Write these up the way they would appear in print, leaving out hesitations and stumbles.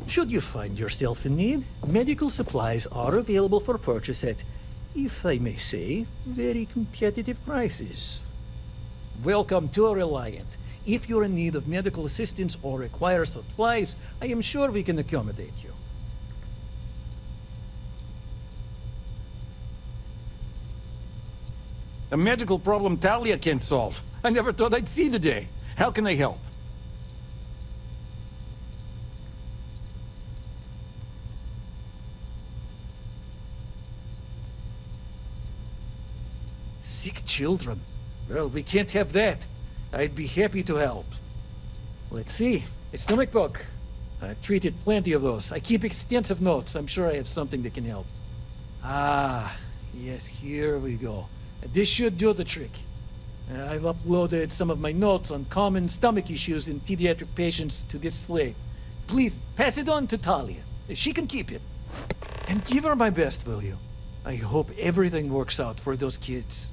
Should you find yourself in need, medical supplies are available for purchase at, if I may say, very competitive prices. Welcome to Reliant. If you're in need of medical assistance or require supplies, I am sure we can accommodate you. A medical problem Talia can't solve. I never thought I'd see the day. How can I help? Sick children? Well, we can't have that. I'd be happy to help. Let's see. A stomach bug. I've treated plenty of those. I keep extensive notes. I'm sure I have something that can help. Ah, yes, here we go. This should do the trick. I've uploaded some of my notes on common stomach issues in pediatric patients to this slate. Please, pass it on to Talia. She can keep it. And give her my best, will you? I hope everything works out for those kids.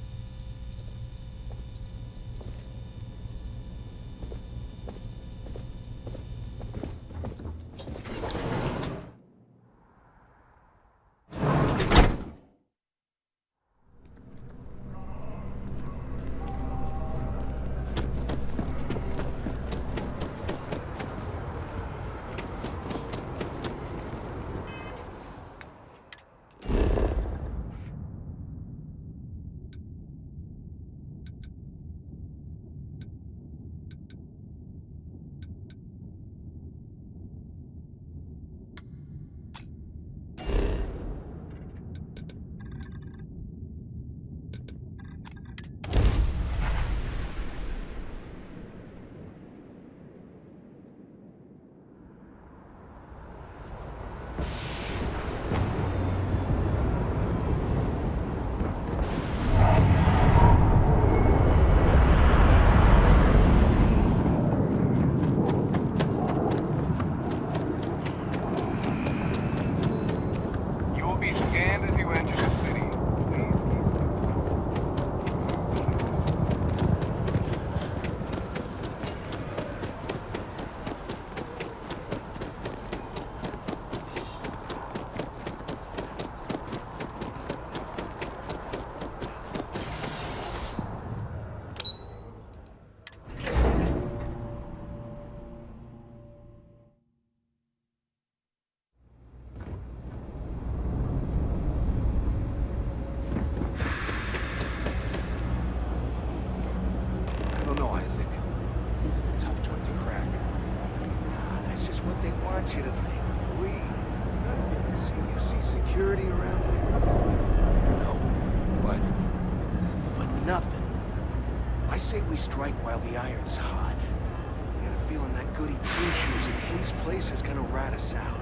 Strike while the iron's hot. I got a feeling that goody two-shoes at Kay's place is gonna rat us out.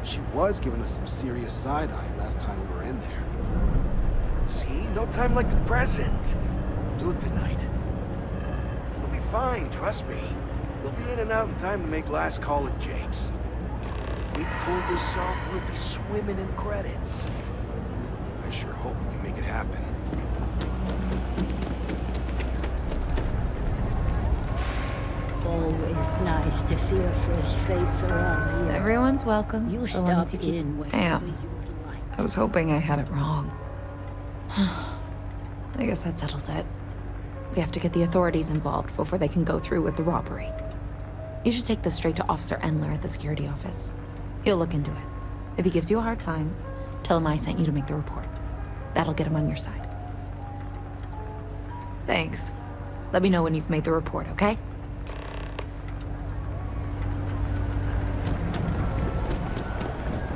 She was giving us some serious side-eye last time we were in there. See? No time like the present. We'll do it tonight. It'll be fine, trust me. We'll be in and out in time to make last call at Jake's. If we pull this off, we'll be swimming in credits. I sure hope we can make it happen. Always nice to see a fresh face around here. Everyone's welcome. You so long as stop you keep... in whenever Damn. you'd like. I was hoping I had it wrong. I guess that settles it. We have to get the authorities involved before they can go through with the robbery. You should take this straight to Officer Endler at the security office. He'll look into it. If he gives you a hard time, tell him I sent you to make the report. That'll get him on your side. Thanks. Let me know when you've made the report, okay?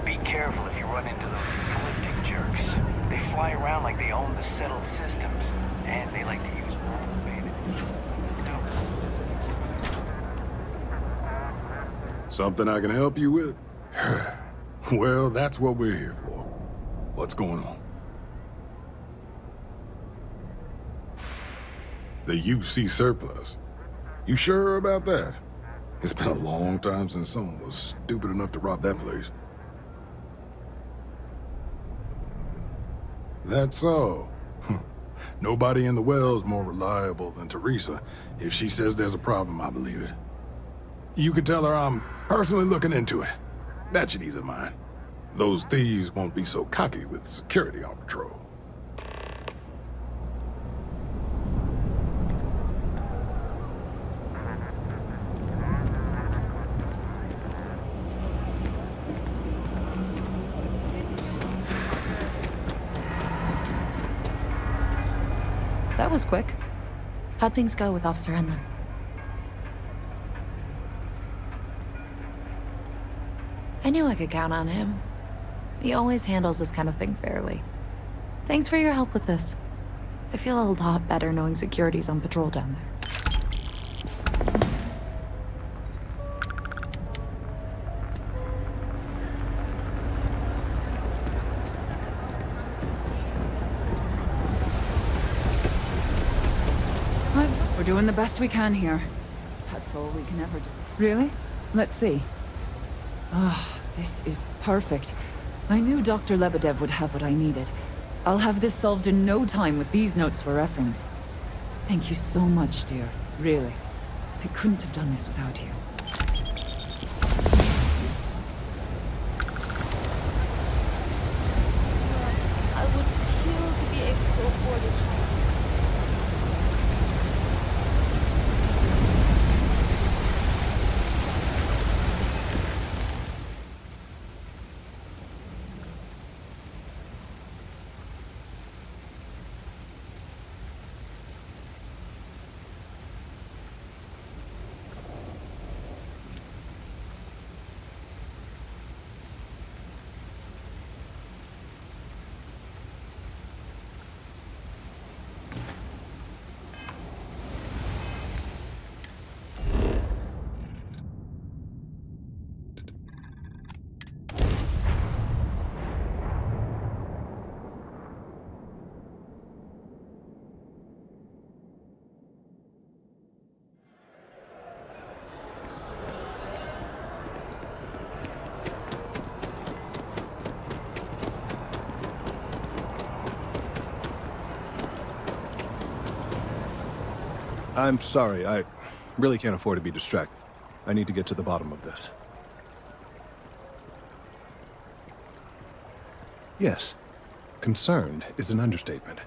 Be careful if you run into those ecliptic jerks. They fly around like they own the settled systems, and they like to use motivated. Something I can help you with? Well, that's what we're here for. What's going on? The UC surplus. You sure about that? It's been a long time since someone was stupid enough to rob that place. That's so. Nobody in the well's more reliable than Teresa. If she says there's a problem, I believe it. You can tell her I'm Personally looking into it. That should ease their mind. Those thieves won't be so cocky with security on patrol. That was quick. How'd things go with Officer Endler? I knew I could count on him. He always handles this kind of thing fairly. Thanks for your help with this. I feel a lot better knowing security's on patrol down there. We're doing the best we can here. That's all we can ever do. Really? Let's see. Ah, this is perfect. I knew Dr. Lebedev would have what I needed. I'll have this solved in no time with these notes for reference. Thank you so much, dear. Really. I couldn't have done this without you. I would kill to be able to afford it. I'm sorry, I really can't afford to be distracted. I need to get to the bottom of this. Yes, concerned is an understatement.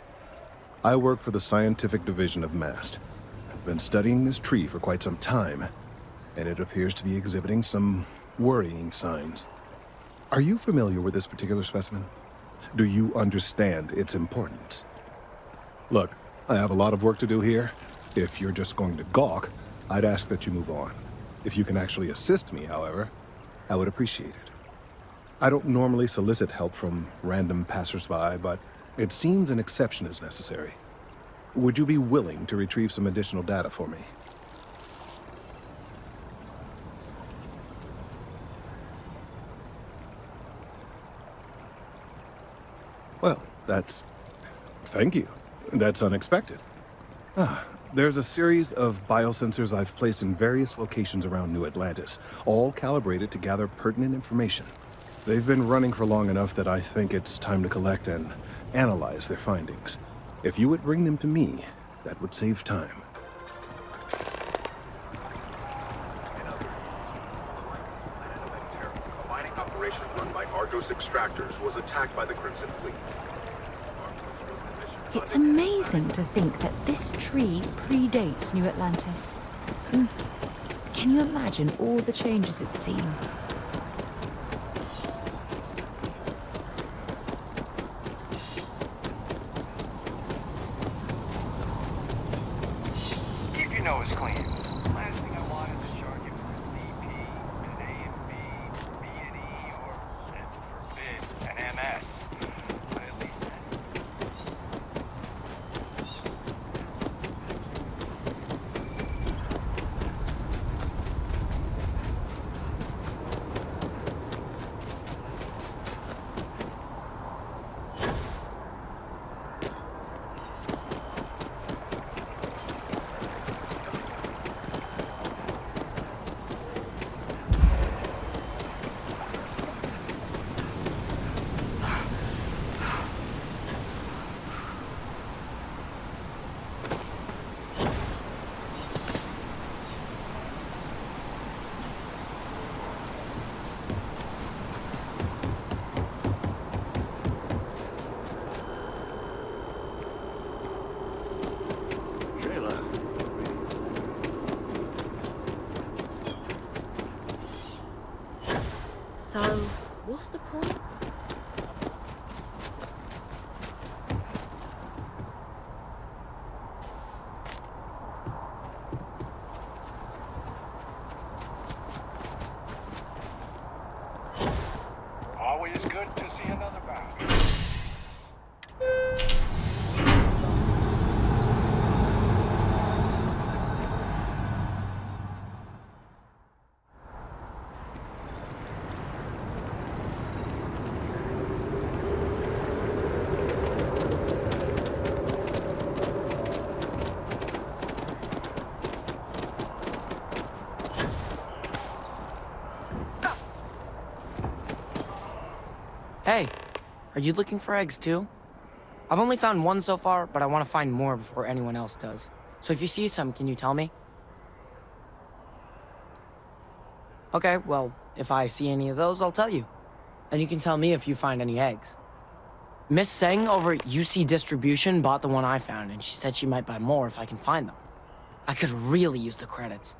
I work for the scientific division of MAST. I've been studying this tree for quite some time, and it appears to be exhibiting some worrying signs. Are you familiar with this particular specimen? Do you understand its importance? Look, I have a lot of work to do here. If you're just going to gawk, I'd ask that you move on. If you can actually assist me, however, I would appreciate it. I don't normally solicit help from random passersby, but it seems an exception is necessary. Would you be willing to retrieve some additional data for me? Well, thank you. That's unexpected. There's a series of biosensors I've placed in various locations around New Atlantis, all calibrated to gather pertinent information. They've been running for long enough that I think it's time to collect and analyze their findings. If you would bring them to me, that would save time. A mining operation run by Arctis extractors was attacked by the Crimson Fleet. It's amazing to think that this tree predates New Atlantis. Can you imagine all the changes it's seen? Keep your nose clean. Last thing I want is to charge you for a DP, an A and B, B and E, or, heaven forbid, an MS. But at least So, what's the point? Always good to see another bounty. Hey, are you looking for eggs too? I've only found one so far, but I want to find more before anyone else does. So if you see some, can you tell me? Okay, well, if I see any of those, I'll tell you. And you can tell me if you find any eggs. Miss Seng over at UC Distribution bought the one I found, and she said she might buy more if I can find them. I could really use the credits.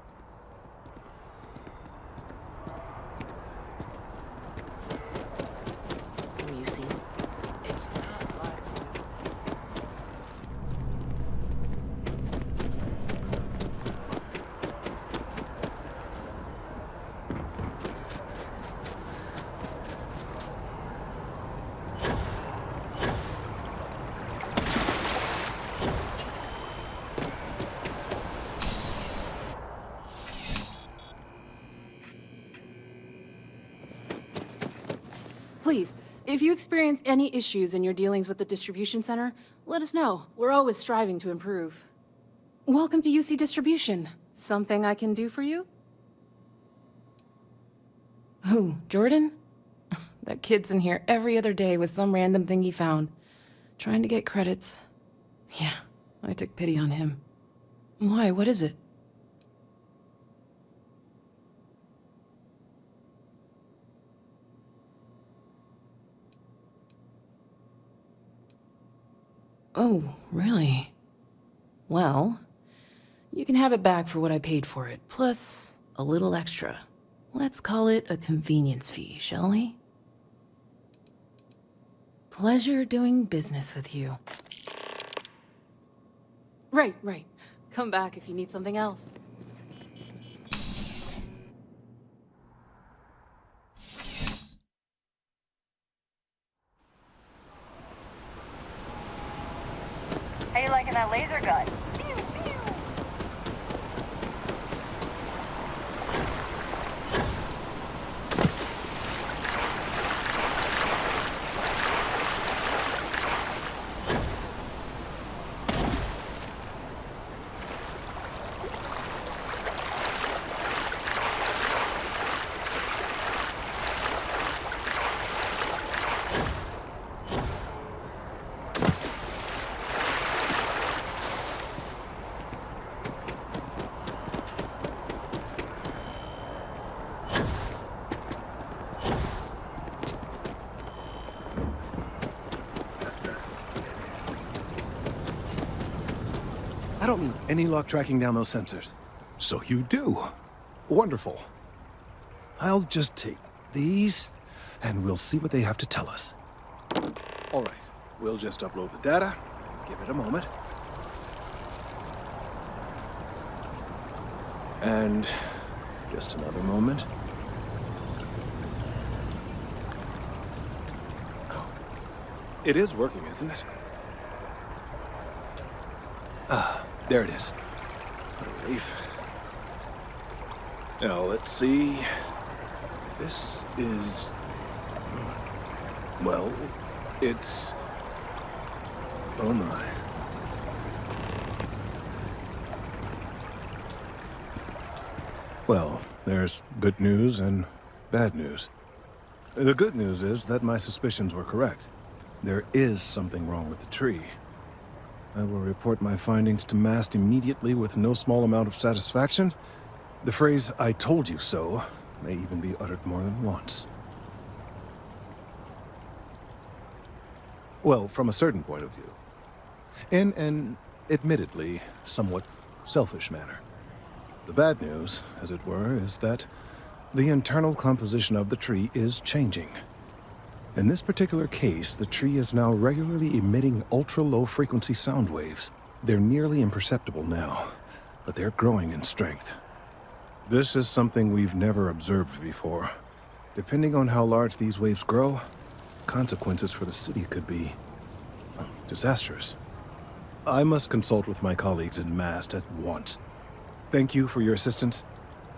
You see, it's not like... Please, if you experience any issues in your dealings with the distribution center, let us know. We're always striving to improve. Welcome to UC Distribution. Something I can do for you? Who, Jordan? That kid's in here every other day with some random thing he found. Trying to get credits. Yeah, I took pity on him. Why, what is it? Oh, really? Well, you can have it back for what I paid for it, plus a little extra. Let's call it a convenience fee, shall we? Pleasure doing business with you. Right. Come back if you need something else. How you liking that laser gun? I don't need any luck tracking down those sensors. So you do. Wonderful. I'll just take these, and we'll see what they have to tell us. All right, we'll just upload the data. Give it a moment. And just another moment. Oh, it is working, isn't it? Ah, there it is. What a relief. Now, let's see. This is... well, it's... oh my. Well, there's good news and bad news. The good news is that my suspicions were correct. There is something wrong with the tree. I will report my findings to MAST immediately with no small amount of satisfaction. The phrase, "I told you so," may even be uttered more than once. Well, from a certain point of view. In an, admittedly, somewhat selfish manner. The bad news, as it were, is that the internal composition of the tree is changing. In this particular case, the tree is now regularly emitting ultra-low frequency sound waves. They're nearly imperceptible now, but they're growing in strength. This is something we've never observed before. Depending on how large these waves grow, consequences for the city could be disastrous. I must consult with my colleagues in MAST at once. Thank you for your assistance.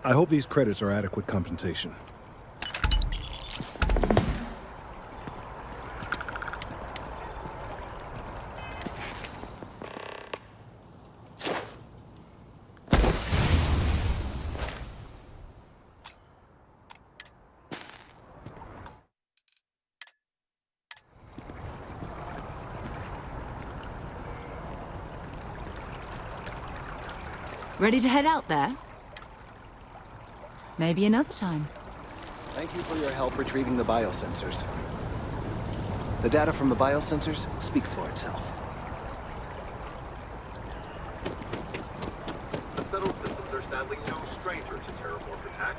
I hope these credits are adequate compensation. Ready to head out there? Maybe another time. Thank you for your help retrieving the biosensors. The data from the biosensors speaks for itself. The settled systems are sadly no stranger to terraform attack.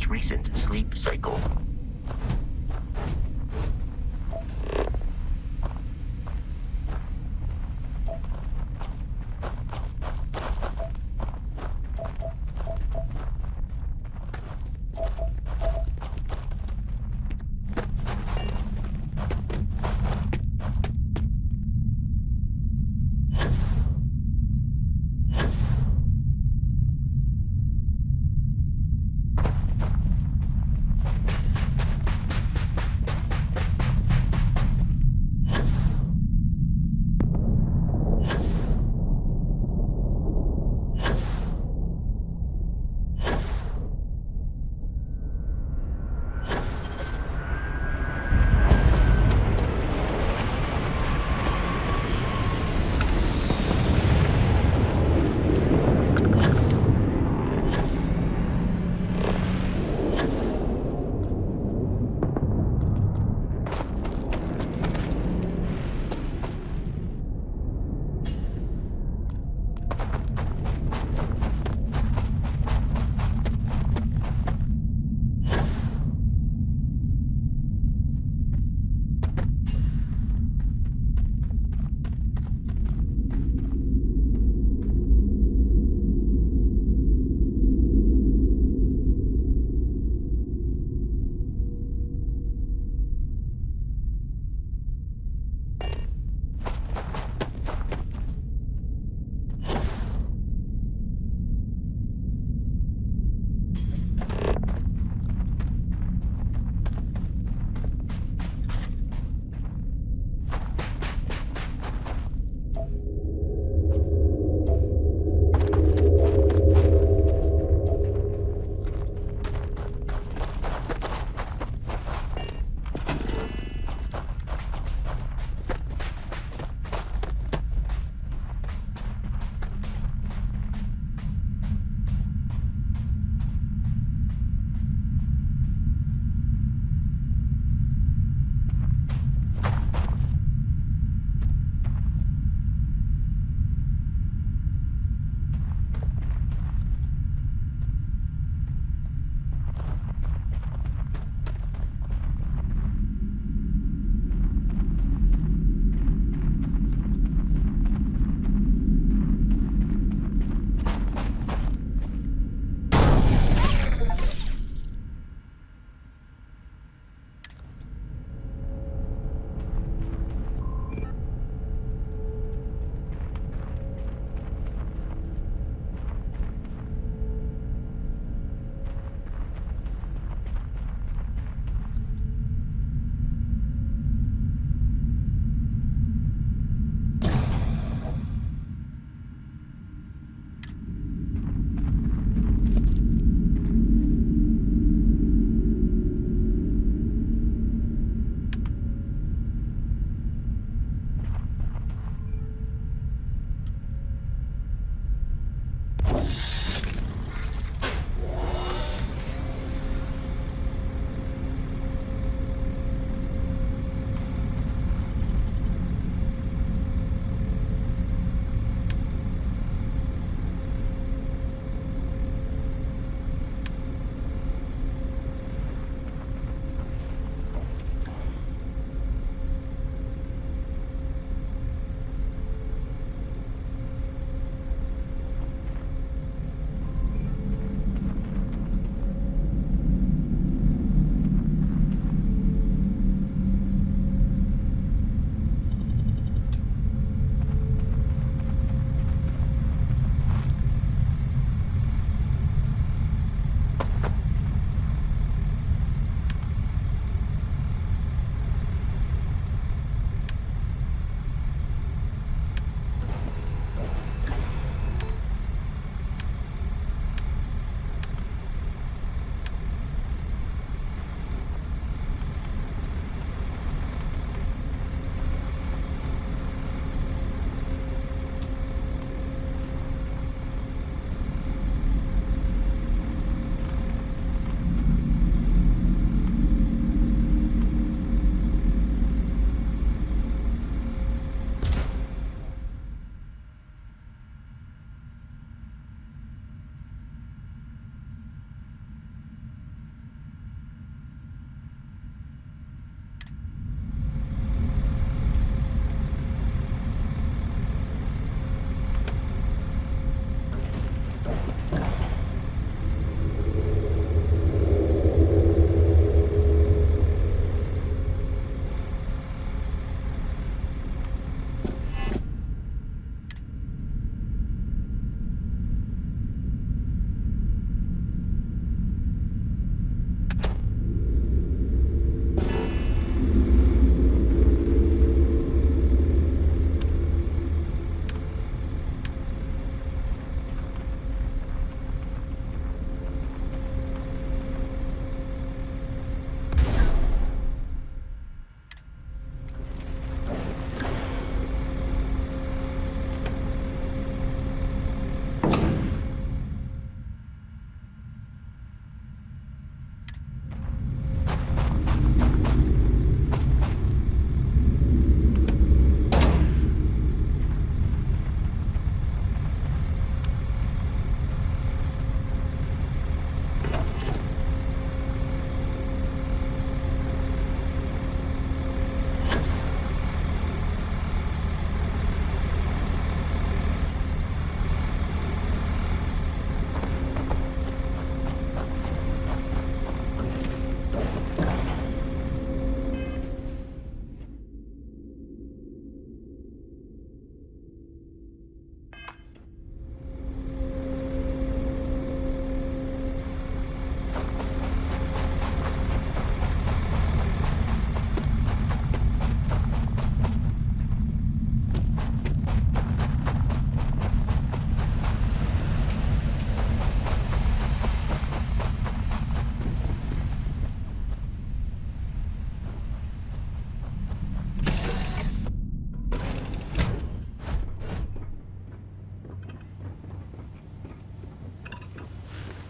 Recent sleep cycle.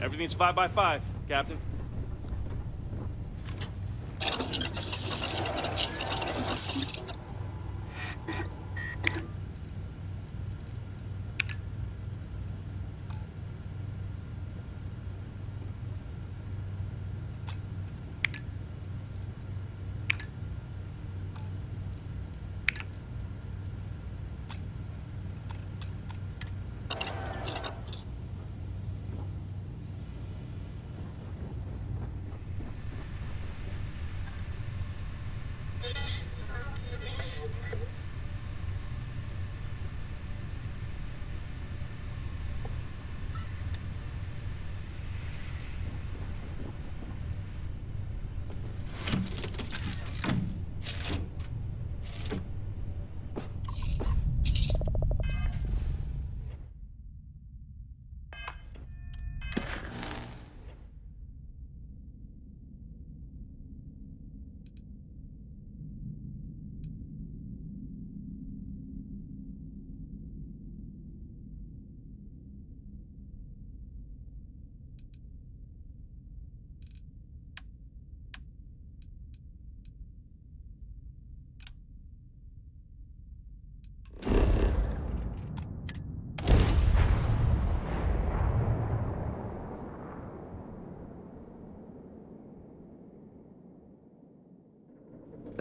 Everything's 5 by 5, Captain.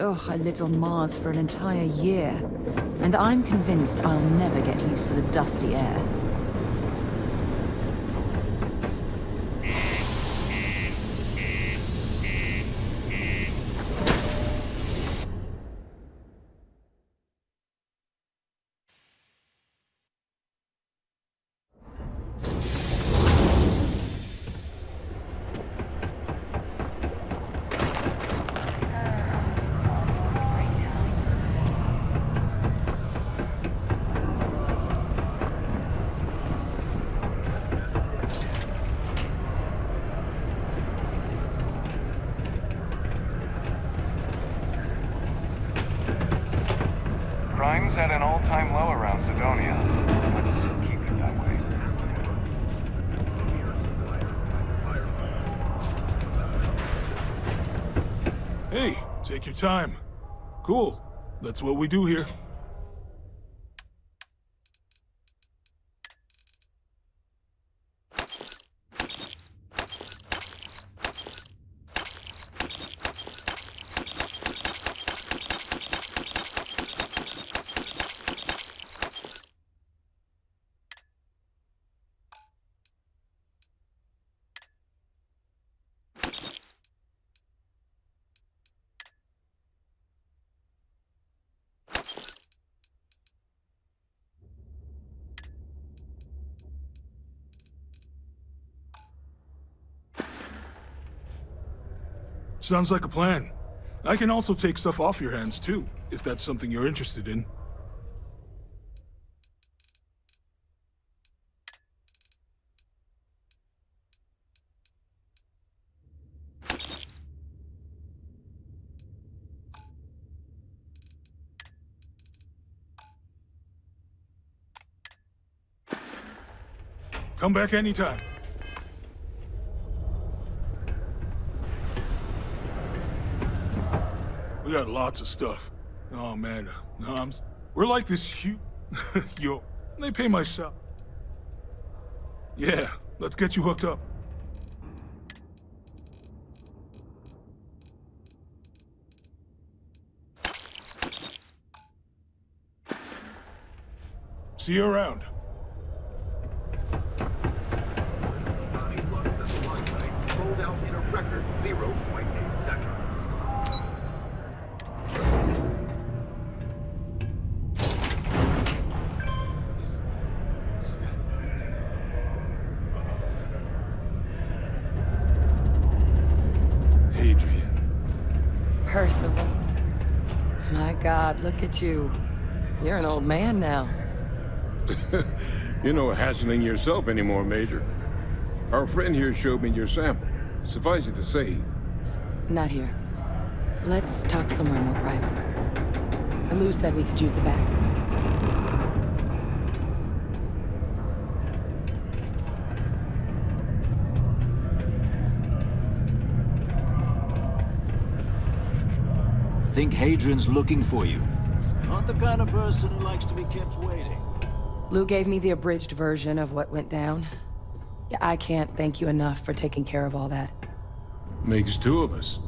Ugh, I lived on Mars for an entire year, and I'm convinced I'll never get used to the dusty air. Crime's at an all-time low around Sidonia. Let's keep it that way. Hey, take your time. Cool. That's what we do here. Sounds like a plan. I can also take stuff off your hands too, if that's something you're interested in. Come back anytime. We got lots of stuff. Oh man, we're like this huge... Yo, they pay my sal. Yeah, let's get you hooked up. See you around. Rolled out in a record 0.8 seconds. Percival. My God, look at you. You're an old man now. You're no hassling yourself anymore, Major. Our friend here showed me your sample. Suffice it to say... Not here. Let's talk somewhere more private. Lou said we could use the back. think Hadrian's looking for you. Not the kind of person who likes to be kept waiting. Lou gave me the abridged version of what went down. Yeah, I can't thank you enough for taking care of all that. Makes two of us.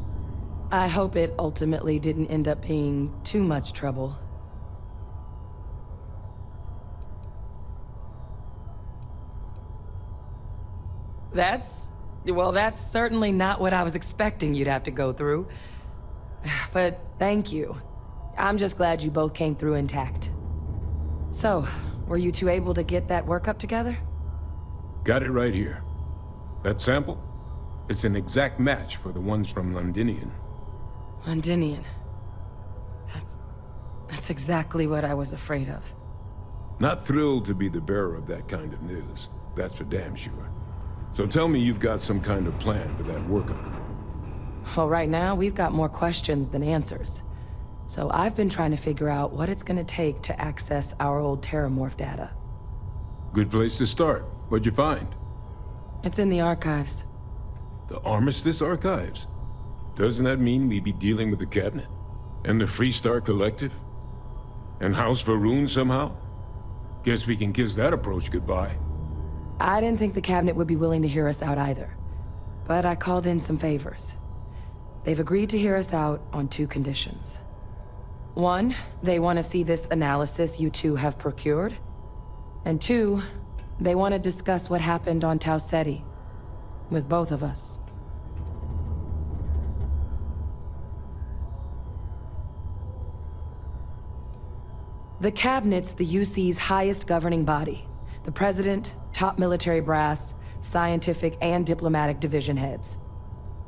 I hope it ultimately didn't end up being too much trouble. Well, that's certainly not what I was expecting you'd have to go through. But thank you. I'm just glad you both came through intact. So, were you two able to get that workup together? Got it right here. That sample? It's an exact match for the ones from Londinian. Londinian. That's exactly what I was afraid of. Not thrilled to be the bearer of that kind of news. That's for damn sure. So tell me you've got some kind of plan for that workup. Well, right now, we've got more questions than answers. So I've been trying to figure out what it's gonna take to access our old Terramorph data. Good place to start. What'd you find? It's in the archives. The Armistice archives? Doesn't that mean we'd be dealing with the cabinet? And the Freestar Collective? And House Varun somehow? Guess we can kiss that approach goodbye. I didn't think the cabinet would be willing to hear us out either. But I called in some favors. They've agreed to hear us out on 2 conditions. 1, they want to see this analysis you two have procured. And 2, they want to discuss what happened on Tau Ceti. With both of us. The Cabinet's the UC's highest governing body. The President, top military brass, scientific and diplomatic division heads.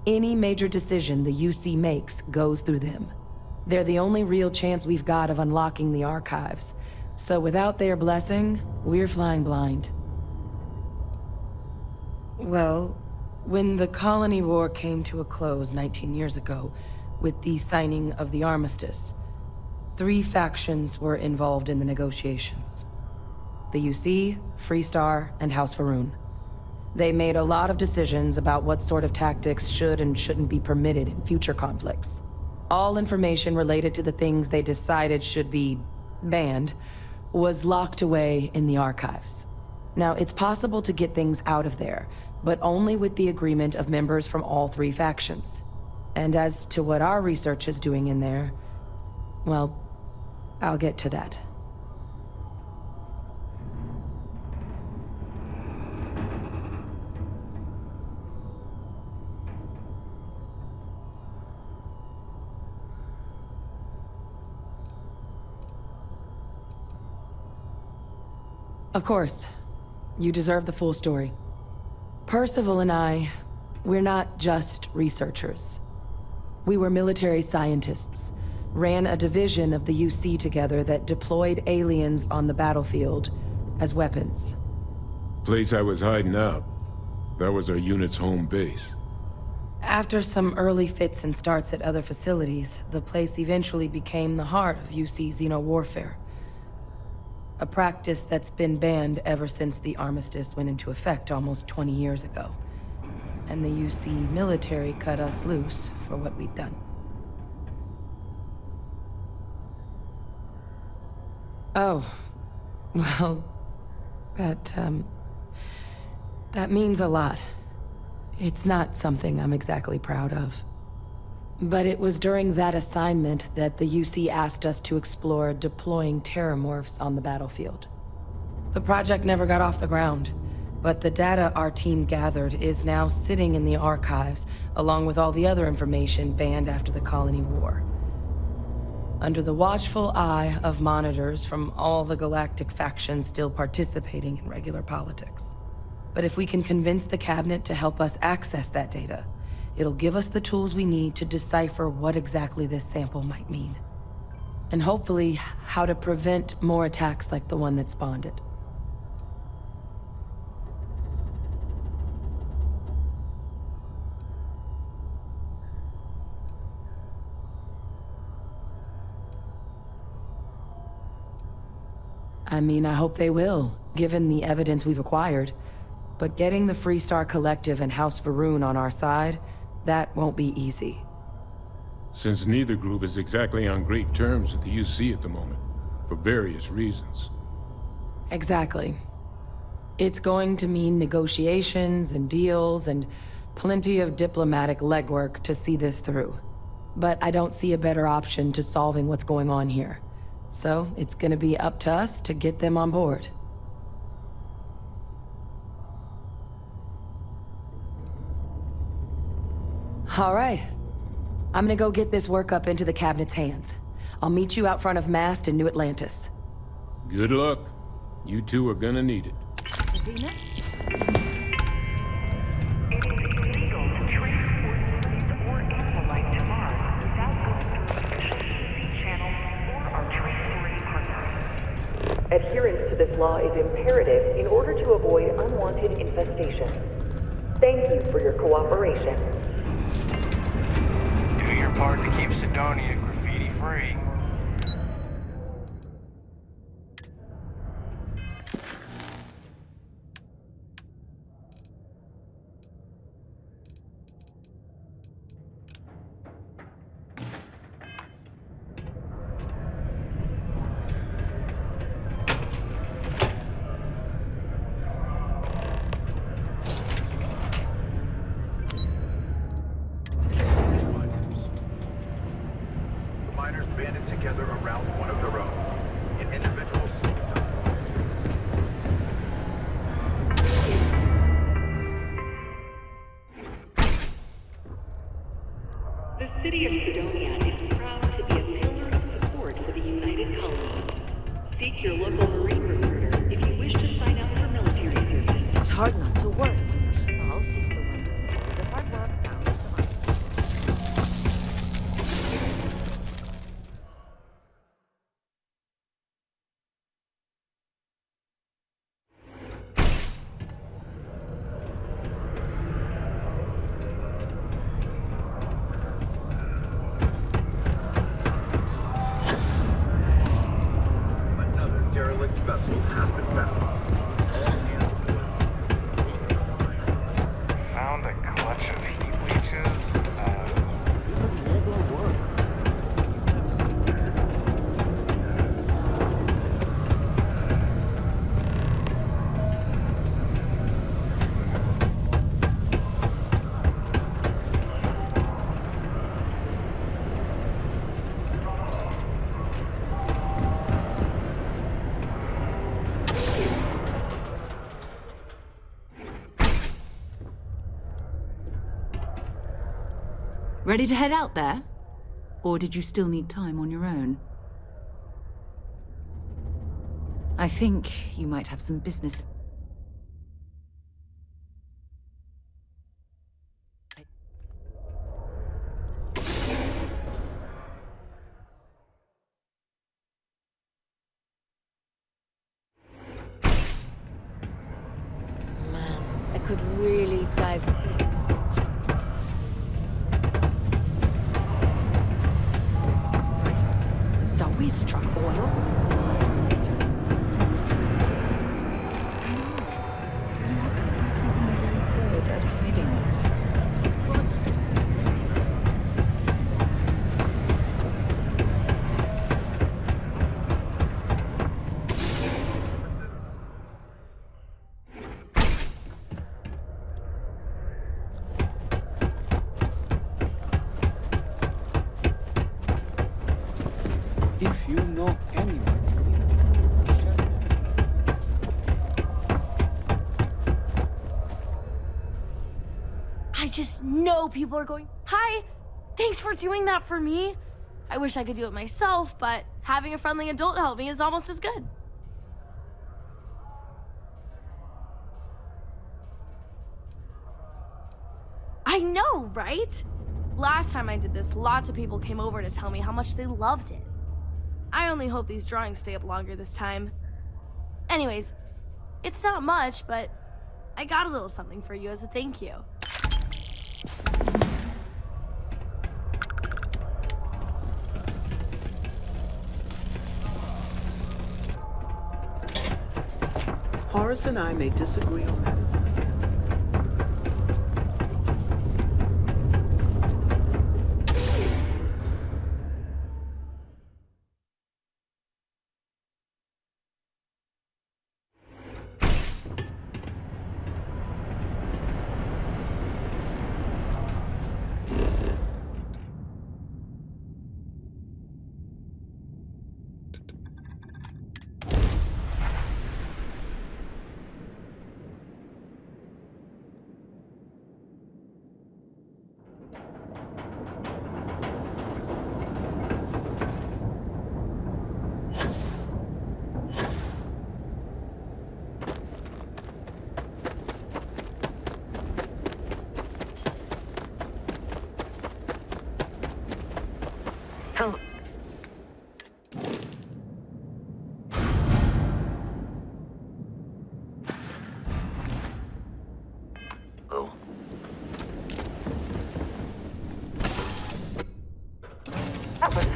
Any major decision the UC makes goes through them. They're the only real chance we've got of unlocking the archives. So without their blessing, we're flying blind. Well, when the Colony War came to a close 19 years ago, with the signing of the Armistice, 3 factions were involved in the negotiations. The UC, Freestar, and House Varun. They made a lot of decisions about what sort of tactics should and shouldn't be permitted in future conflicts. All information related to the things they decided should be banned was locked away in the archives. Now, it's possible to get things out of there, but only with the agreement of members from all 3 factions. And as to what our research is doing in there, well, I'll get to that. Of course. You deserve the full story. Percival and I, we're not just researchers. We were military scientists, ran a division of the UC together that deployed aliens on the battlefield as weapons. Place I was hiding out. That was our unit's home base. After some early fits and starts at other facilities, the place eventually became the heart of UC xeno-warfare. A practice that's been banned ever since the Armistice went into effect almost 20 years ago. And the UC military cut us loose for what we'd done. Oh, well, that means a lot. It's not something I'm exactly proud of. But it was during that assignment that the UC asked us to explore deploying terramorphs on the battlefield. The project never got off the ground, but the data our team gathered is now sitting in the archives, along with all the other information banned after the Colony War. Under the watchful eye of monitors from all the galactic factions still participating in regular politics. But if we can convince the cabinet to help us access that data, it'll give us the tools we need to decipher what exactly this sample might mean. And hopefully, how to prevent more attacks like the one that spawned it. I mean, I hope they will, given the evidence we've acquired. But getting the Freestar Collective and House Varun on our side, that won't be easy. since neither group is exactly on great terms with the UC at the moment, for various reasons. Exactly. It's going to mean negotiations and deals and plenty of diplomatic legwork to see this through. But I don't see a better option to solving what's going on here. So it's gonna be up to us to get them on board. All right. I'm gonna go get this work up into the cabinet's hands. I'll meet you out front of Mast in New Atlantis. Good luck. You two are gonna need it. Venus? Adherence to this law is imperative in order to avoid unwanted infestation. Thank you for your cooperation. Do your part to keep Sidonia graffiti-free. Banded together around one of their own, in individual The city of Sidonia is proud to be a pillar of support for the United Colonies. Seek your local Marine recruiter if you wish to sign up for military service. It's hard not to worry when your spouse is the one doing all the hard work down at the mine. vessel has been found. Found a clutch of heat leeches. Ready to head out there? Or did you still need time on your own? I think you might have some business. Man, I could really dive deep into Zoe struck oil. It's true. You haven't exactly been very good at hiding it. If you know anyone, I just know people are going, "Hi, thanks for doing that for me." I wish I could do it myself, but having a friendly adult help me is almost as good. I know, right? Last time I did this, lots of people came over to tell me how much they loved it. I only hope these drawings stay up longer this time. Anyways, it's not much, but I got a little something for you as a thank you. Horace and I may disagree on matters of faith.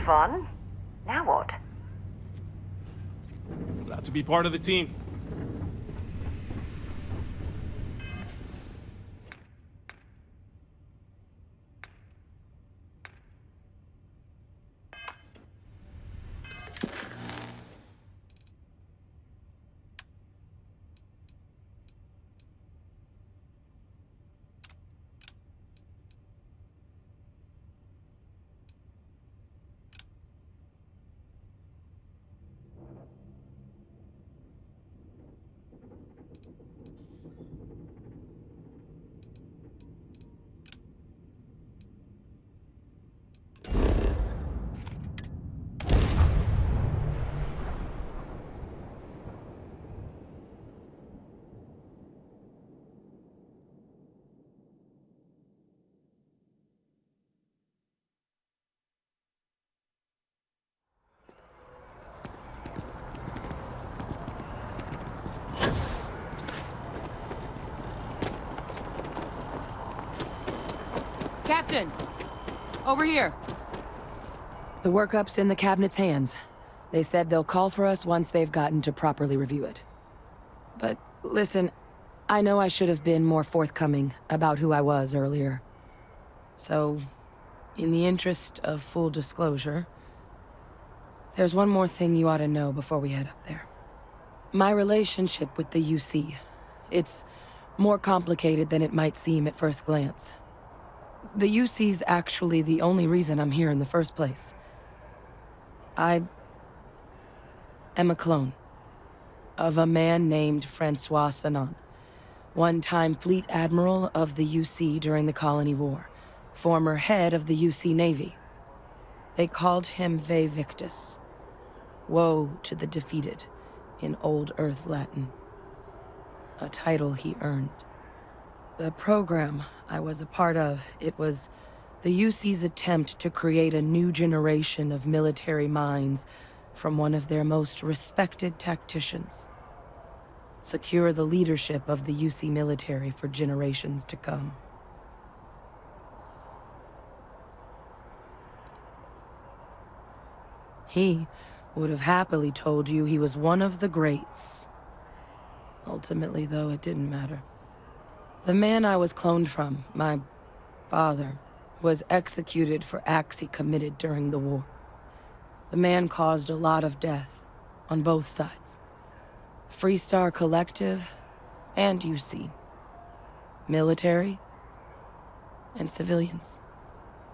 fun. Now what? Glad to be part of the team. Captain! Over here. The workup's in the cabinet's hands. They said they'll call for us once they've gotten to properly review it. But listen, I know I should have been more forthcoming about who I was earlier. So, in the interest of full disclosure, there's one more thing you ought to know before we head up there. My relationship with the UC. It's more complicated than it might seem at first glance. The UC's actually the only reason I'm here in the first place. I am a clone of a man named Francois Sanon, one-time fleet admiral of the UC during the Colony War, former head of the UC Navy. They called him Ve Victus, woe to the defeated, in Old Earth Latin, a title he earned. The program I was a part of, it was the UC's attempt to create a new generation of military minds from one of their most respected tacticians. Secure the leadership of the UC military for generations to come. He would have happily told you he was one of the greats. Ultimately, though, it didn't matter. The man I was cloned from, my father, was executed for acts he committed during the war. The man caused a lot of death, on both sides. Freestar Collective and UC. Military and civilians.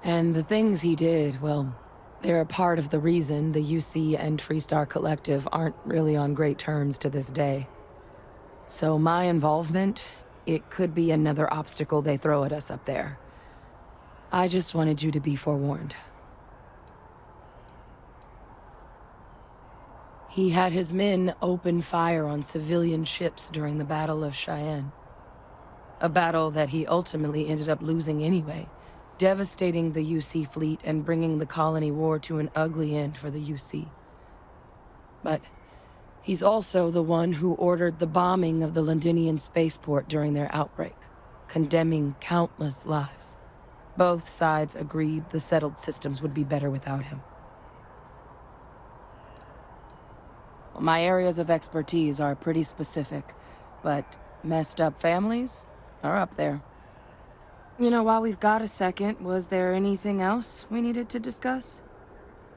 And the things he did, well, they're a part of the reason the UC and Freestar Collective aren't really on great terms to this day. So my involvement, it could be another obstacle they throw at us up there. I just wanted you to be forewarned. He had his men open fire on civilian ships during the Battle of Cheyenne. A battle that he ultimately ended up losing anyway, devastating the UC fleet and bringing the Colony War to an ugly end for the UC. But he's also the one who ordered the bombing of the Londinian spaceport during their outbreak, condemning countless lives. Both sides agreed the settled systems would be better without him. My areas of expertise are pretty specific, but messed up families are up there. You know, while we've got a second, was there anything else we needed to discuss?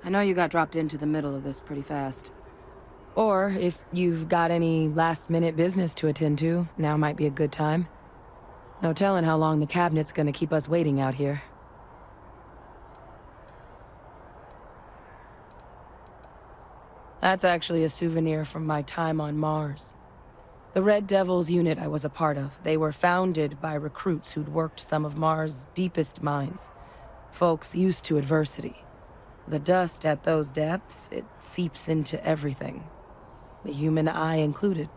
I know you got dropped into the middle of this pretty fast. Or if you've got any last-minute business to attend to, now might be a good time. No telling how long the cabinet's gonna keep us waiting out here. That's actually a souvenir from my time on Mars. The Red Devils unit I was a part of, they were founded by recruits who'd worked some of Mars' deepest mines. Folks used to adversity. The dust at those depths, it seeps into everything. The human eye included.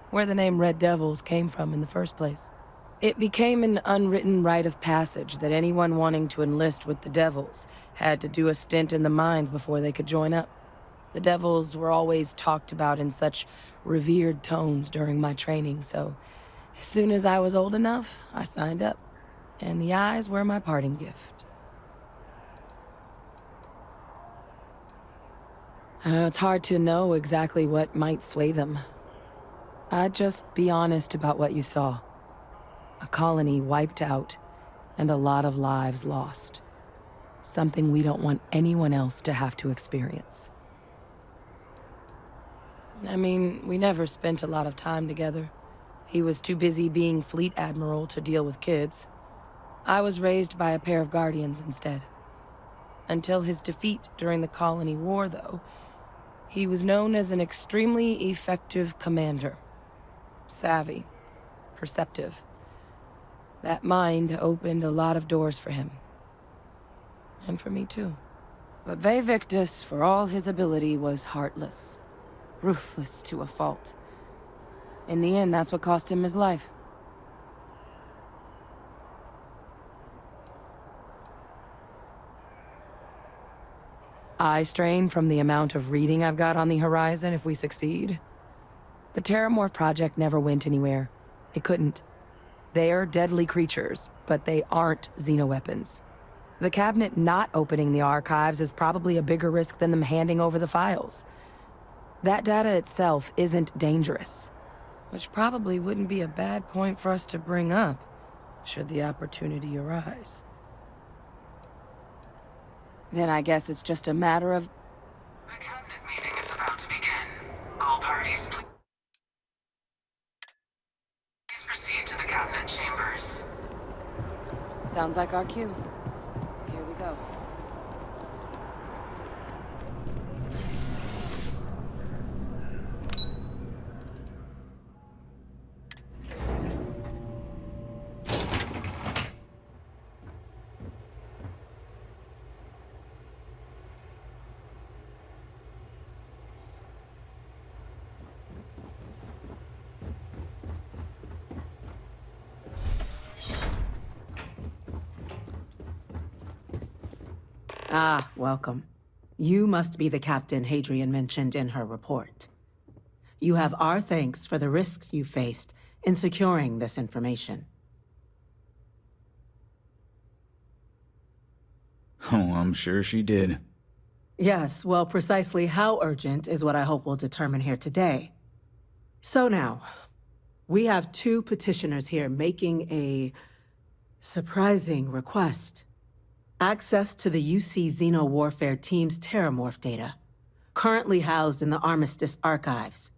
Where the name Red Devils came from in the first place. It became an unwritten rite of passage that anyone wanting to enlist with the Devils had to do a stint in the mines before they could join up. The Devils were always talked about in such revered tones during my training, so as soon as I was old enough, I signed up. And the eyes were my parting gift. It's hard to know exactly what might sway them. I'd just be honest about what you saw. A colony wiped out, and a lot of lives lost. Something we don't want anyone else to have to experience. I mean, we never spent a lot of time together. He was too busy being Fleet Admiral to deal with kids. I was raised by a pair of guardians instead. Until his defeat during the Colony War, though, he was known as an extremely effective commander. Savvy. Perceptive. That mind opened a lot of doors for him. And for me, too. But Vaevictus, for all his ability, was heartless. Ruthless to a fault. In the end, that's what cost him his life. I strain from the amount of reading I've got on the horizon if we succeed. The Terramorph project never went anywhere. It couldn't. They're deadly creatures, but they aren't xenoweapons. The cabinet not opening the archives is probably a bigger risk than them handing over the files. That data itself isn't dangerous, which probably wouldn't be a bad point for us to bring up, should the opportunity arise. Then I guess it's just a matter of... The cabinet meeting is about to begin. All parties, please proceed to the cabinet chambers. Sounds like our cue. Here we go. Ah, welcome. You must be the captain Hadrian mentioned in her report. You have our thanks for the risks you faced in securing this information. Oh, I'm sure she did. Yes, well, precisely how urgent is what I hope we'll determine here today. So now, we have two petitioners here making a surprising request. Access to the UC Xeno Warfare Team's Terramorph data, currently housed in the Armistice archives.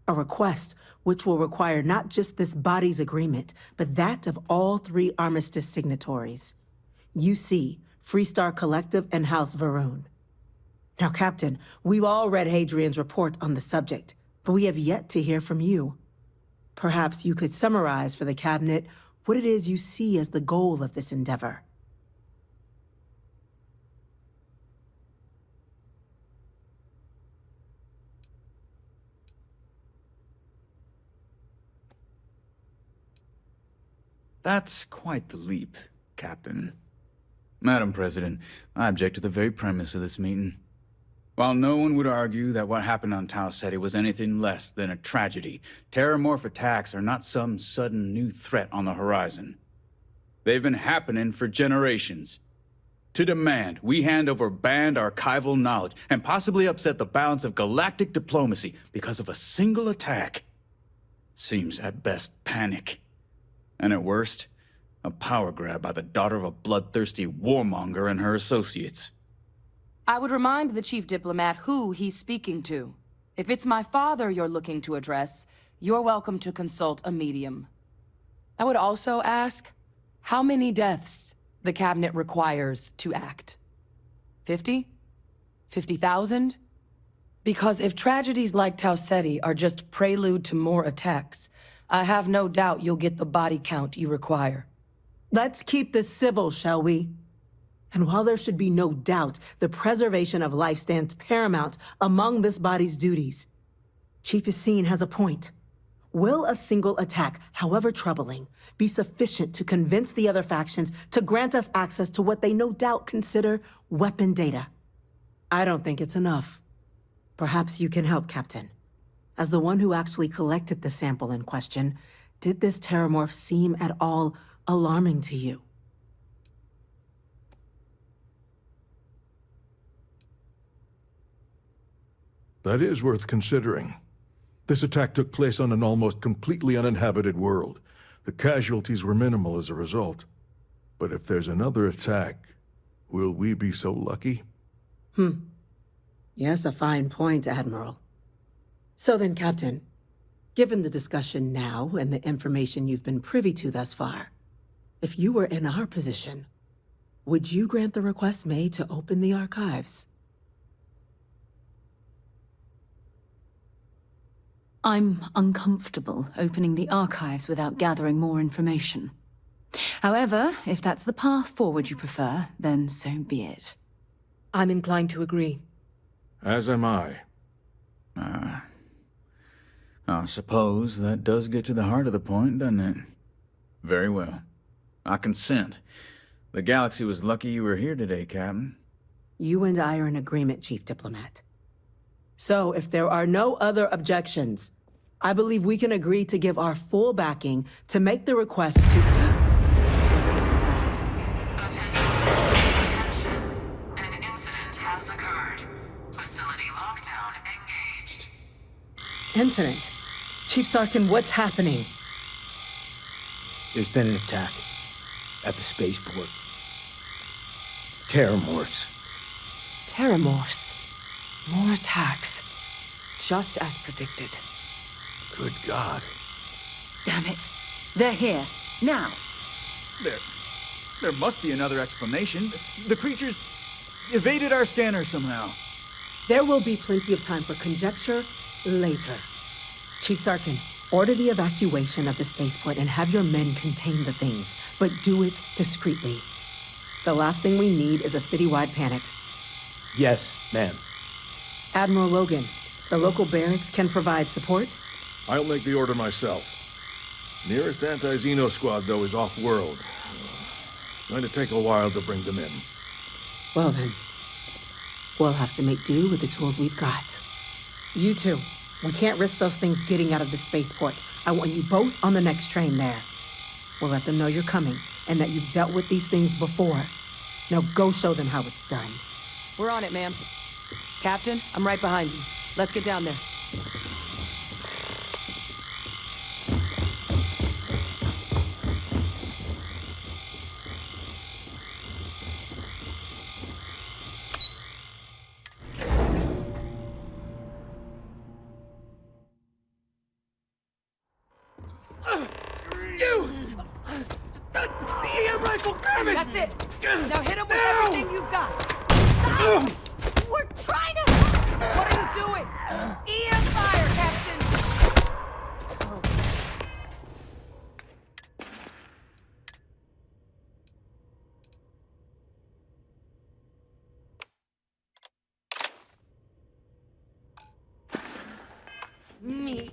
A request which will require not just this body's agreement, but that of all three Armistice signatories. UC, Freestar Collective, and House Varun. Now, Captain, we've all read Hadrian's report on the subject, but we have yet to hear from you. Perhaps you could summarize for the Cabinet what it is you see as the goal of this endeavor. That's quite the leap, Captain. Madam President, I object to the very premise of this meeting. While no one would argue that what happened on Tau Ceti was anything less than a tragedy, Terramorph attacks are not some sudden new threat on the horizon. They've been happening for generations. To demand we hand over banned archival knowledge and possibly upset the balance of galactic diplomacy because of a single attack seems at best panic. And at worst, a power grab by the daughter of a bloodthirsty warmonger and her associates. I would remind the chief diplomat who he's speaking to. If it's my father you're looking to address, you're welcome to consult a medium. I would also ask how many deaths the cabinet requires to act. 50? 50,000? Because if tragedies like Tau Ceti are just prelude to more attacks, I have no doubt you'll get the body count you require. Let's keep this civil, shall we? And while there should be no doubt, the preservation of life stands paramount among this body's duties. Chief Yassine has a point. Will a single attack, however troubling, be sufficient to convince the other factions to grant us access to what they no doubt consider weapon data? I don't think it's enough. Perhaps you can help, Captain. As the one who actually collected the sample in question, did this Terramorph seem at all alarming to you? That is worth considering. This attack took place on an almost completely uninhabited world. The casualties were minimal as a result. But if there's another attack, will we be so lucky? Yes, a fine point, Admiral. So then, Captain, given the discussion now and the information you've been privy to thus far, if you were in our position, would you grant the request made to open the archives? I'm uncomfortable opening the archives without gathering more information. However, if that's the path forward you prefer, then so be it. I'm inclined to agree. As am I. I suppose that does get to the heart of the point, doesn't it? Very well. I consent. The galaxy was lucky you were here today, Captain. You and I are in agreement, Chief Diplomat. So, if there are no other objections, I believe we can agree to give our full backing to make the request to... What was that? Attention. An incident has occurred. Facility lockdown engaged. Incident? Chief Sarkin, what's happening? There's been an attack at the spaceport. Terramorphs. Terramorphs. More attacks. Just as predicted. Good God. Damn it. They're here. Now. There must be another explanation. The creatures evaded our scanner somehow. There will be plenty of time for conjecture later. Chief Sarkin, order the evacuation of the spaceport and have your men contain the things, but do it discreetly. The last thing we need is a citywide panic. Yes, ma'am. Admiral Logan, the local barracks can provide support? I'll make the order myself. Nearest anti-Xeno squad, though, is off-world. Going to take a while to bring them in. Well then, we'll have to make do with the tools we've got. You two, we can't risk those things getting out of the spaceport. I want you both on the next train there. We'll let them know you're coming and that you've dealt with these things before. Now go show them how it's done. We're on it, ma'am. Captain, I'm right behind you. Let's get down there. That's it. Now hit him with everything you've got. Stop! We're trying to... What are you doing? EM fire, Captain! Me.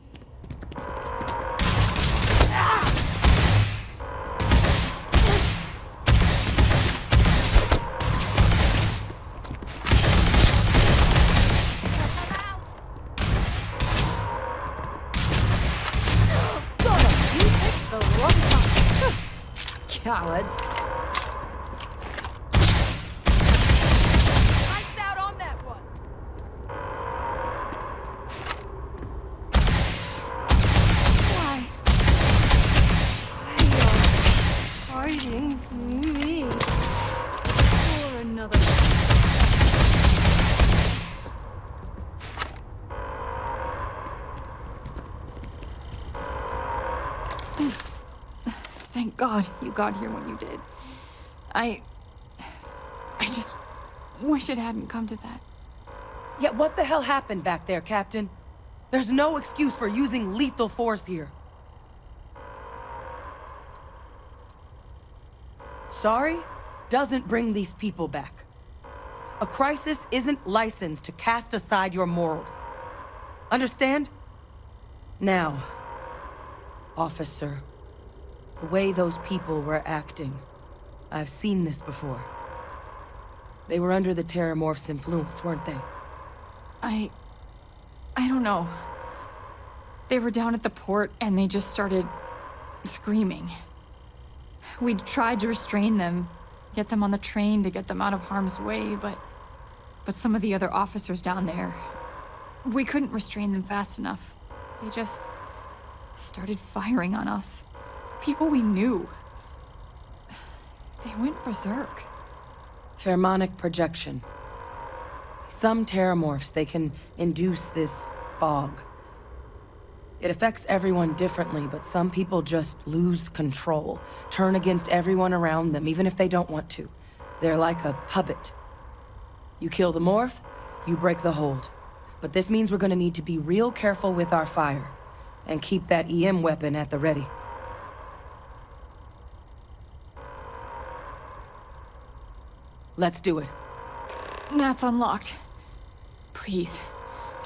Cowards. Lights out on that one. Why? Why are you fighting me? For another. Thank God you got here when you did. I just wish it hadn't come to that. Yeah, what the hell happened back there, Captain? There's no excuse for using lethal force here. Sorry doesn't bring these people back. A crisis isn't licensed to cast aside your morals. Understand? Now, officer, the way those people were acting, I've seen this before. They were under the Terramorph's influence, weren't they? I don't know. They were down at the port and they just started screaming. We'd tried to restrain them, get them on the train to get them out of harm's way, but some of the other officers down there, We couldn't restrain them fast enough. They just started firing on us. People we knew. They went berserk. Pheromonic projection. Some terramorphs, they can induce this fog. It affects everyone differently, but some people just lose control, turn against everyone around them, even if they don't want to. They're like a puppet. You kill the morph, you break the hold. But this means we're gonna need to be real careful with our fire, and keep that EM weapon at the ready. Let's do it. Nat's unlocked. Please,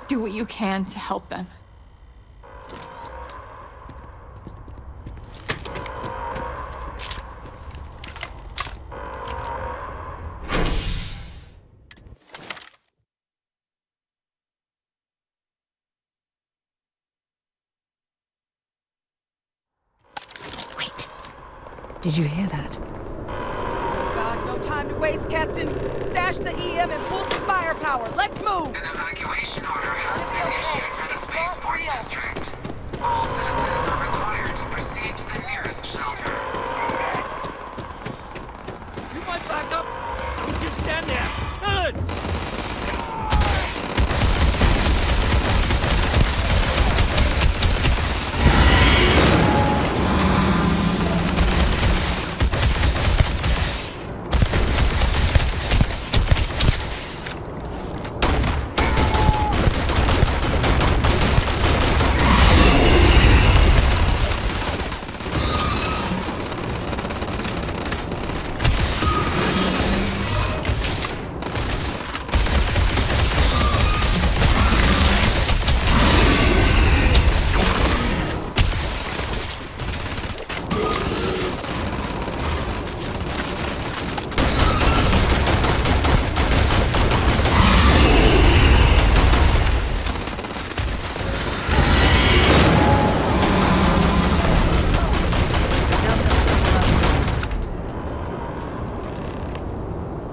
do what you can to help them. Wait. Did you hear that? God, no time to waste, Captain. Stash the EM and pull some firepower. Let's move! An evacuation order has been issued for the spaceport district. All citizens are required to proceed to the nearest shelter. You might back up. Don't just stand there. Good.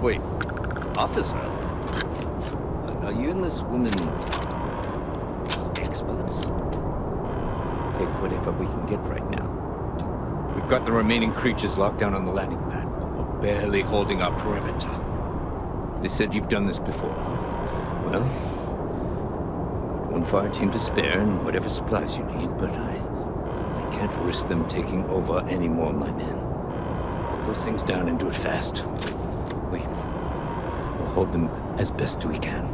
Wait, officer? Are you and this woman experts? Take whatever we can get right now. We've got the remaining creatures locked down on the landing pad. We're barely holding our perimeter. They said you've done this before. Well, got one fire team to spare and whatever supplies you need, but I can't risk them taking over any more of my men. Put those things down and do it fast. We'll hold them as best we can.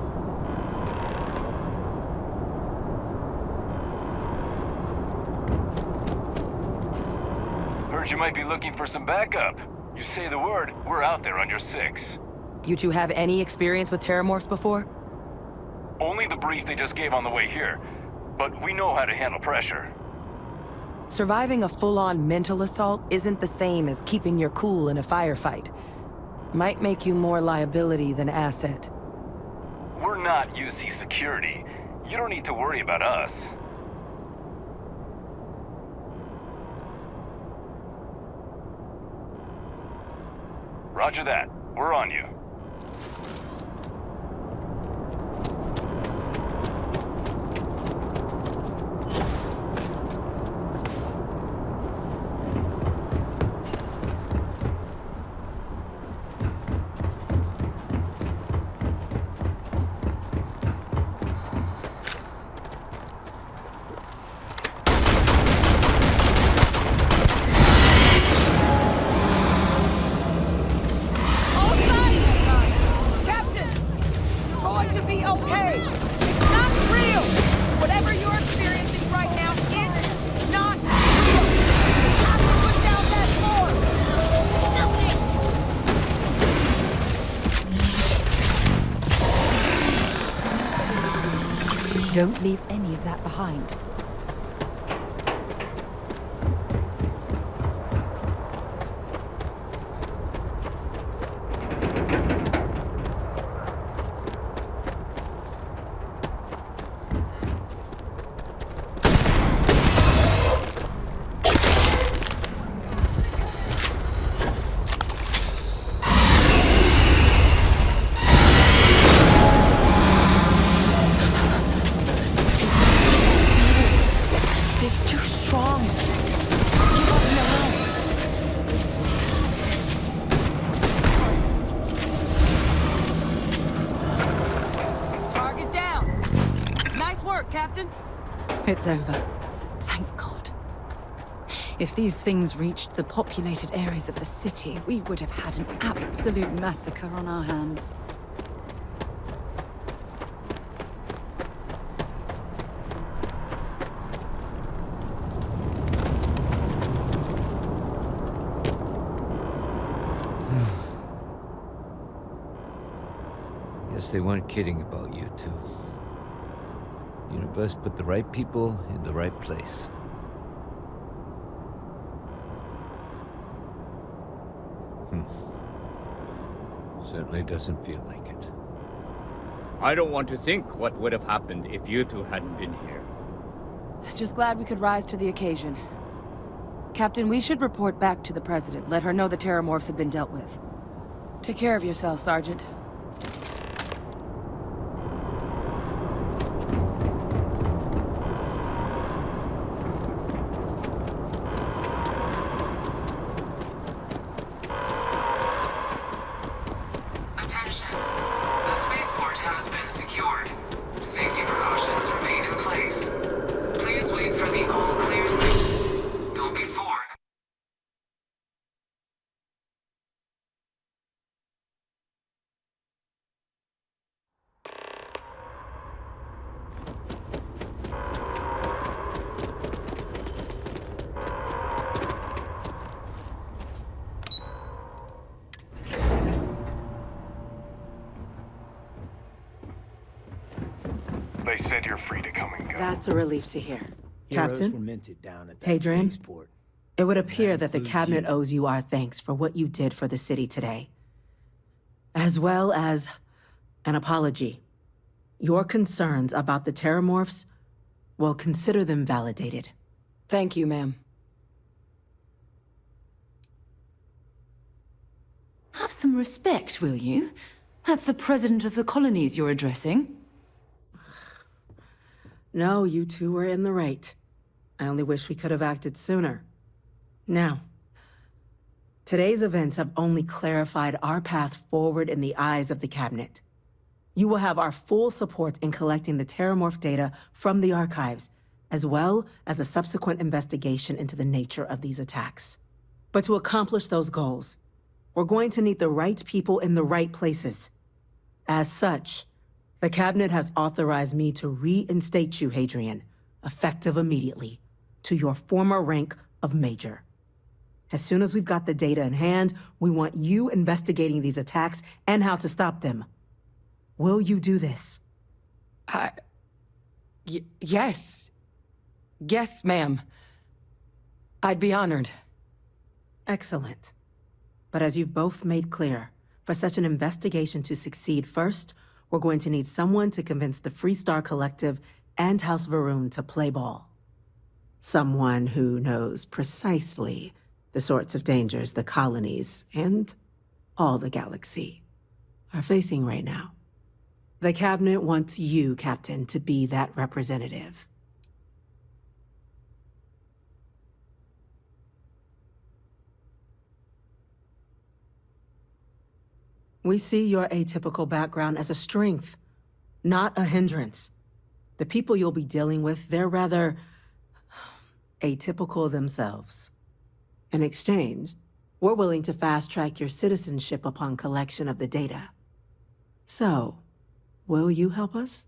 Heard you might be looking for some backup. You say the word, we're out there on your 6. You two have any experience with terramorphs before? Only the brief they just gave on the way here, but we know how to handle pressure. Surviving a full-on mental assault isn't the same as keeping your cool in a firefight. Might make you more liability than asset. We're not UC security. You don't need to worry about us. Roger that. We're on you. Don't leave any of that behind. It's over. Thank God. If these things reached the populated areas of the city, we would have had an absolute massacre on our hands. Guess they weren't kidding about you two. Universe put the right people in the right place. Certainly doesn't feel like it. I don't want to think what would have happened if you two hadn't been here. Just glad we could rise to the occasion. Captain, we should report back to the President. Let her know the terramorphs have been dealt with. Take care of yourself, Sergeant. Attention. The spaceport has been secured. Safety precautions remain in place. Please wait for the all-clear signal. You'll be forward. They said you're free to come and go. That's a relief to hear. Heroes Captain, were minted down at that Hadrian, spaceport. it would appear that the includes Cabinet you. owes you our thanks for what you did for the city today, as well as an apology. Your concerns about the terramorphs, well, consider them validated. Thank you, ma'am. Have some respect, will you? That's the president of the colonies you're addressing. No, you two were in the right. I only wish we could have acted sooner. Now, today's events have only clarified our path forward in the eyes of the Cabinet. You will have our full support in collecting the terramorph data from the archives, as well as a subsequent investigation into the nature of these attacks. But to accomplish those goals, we're going to need the right people in the right places. As such, the Cabinet has authorized me to reinstate you, Hadrian, effective immediately, to your former rank of Major. As soon as we've got the data in hand, we want you investigating these attacks and how to stop them. Will you do this? Yes. Yes, ma'am. I'd be honored. Excellent. But as you've both made clear, for such an investigation to succeed first, we're going to need someone to convince the Freestar Collective and House Varun to play ball. Someone who knows precisely the sorts of dangers the colonies and all the galaxy are facing right now. The Cabinet wants you, Captain, to be that representative. We see your atypical background as a strength, not a hindrance. The people you'll be dealing with, they're rather atypical themselves. In exchange, we're willing to fast-track your citizenship upon collection of the data. So, will you help us?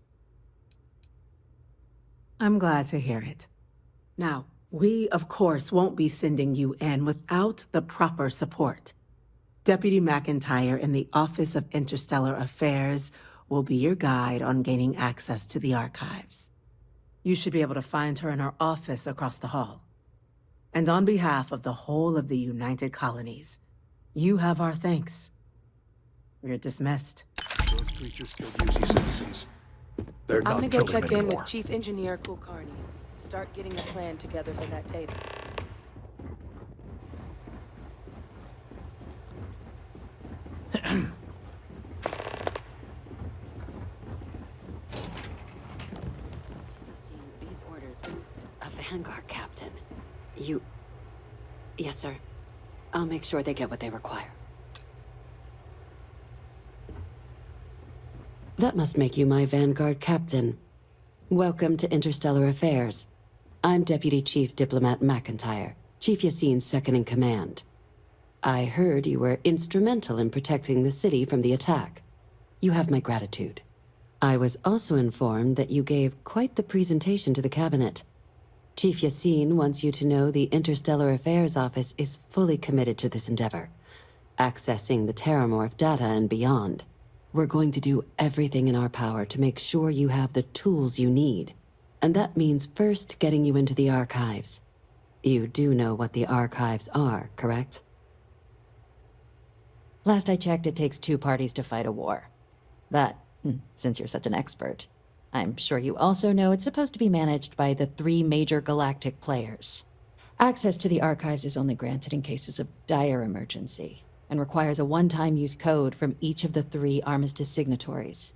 I'm glad to hear it. Now, we, of course, won't be sending you in without the proper support. Deputy McIntyre in the Office of Interstellar Affairs will be your guide on gaining access to the archives. You should be able to find her in her office across the hall. And on behalf of the whole of the United Colonies, you have our thanks. You're dismissed. Those creatures killed UC citizens. They're I'm not gonna go killing check in anymore. with Chief Engineer Kulkarni. Start getting a plan together for that data. These orders. A Vanguard captain. You... Yes, sir. I'll make sure they get what they require. That must make you my Vanguard captain. Welcome to Interstellar Affairs. I'm Deputy Chief Diplomat McIntyre, Chief Yassine's second-in-command. I heard you were instrumental in protecting the city from the attack. You have my gratitude. I was also informed that you gave quite the presentation to the cabinet. Chief Yassine wants you to know the Interstellar Affairs Office is fully committed to this endeavor, accessing the Terramorph data and beyond. We're going to do everything in our power to make sure you have the tools you need. And that means first getting you into the archives. You do know what the archives are, correct? Last I checked, it takes 2 parties to fight a war. But, since you're such an expert, I'm sure you also know it's supposed to be managed by the 3 major galactic players. Access to the archives is only granted in cases of dire emergency, and requires a one-time use code from each of the 3 armistice signatories.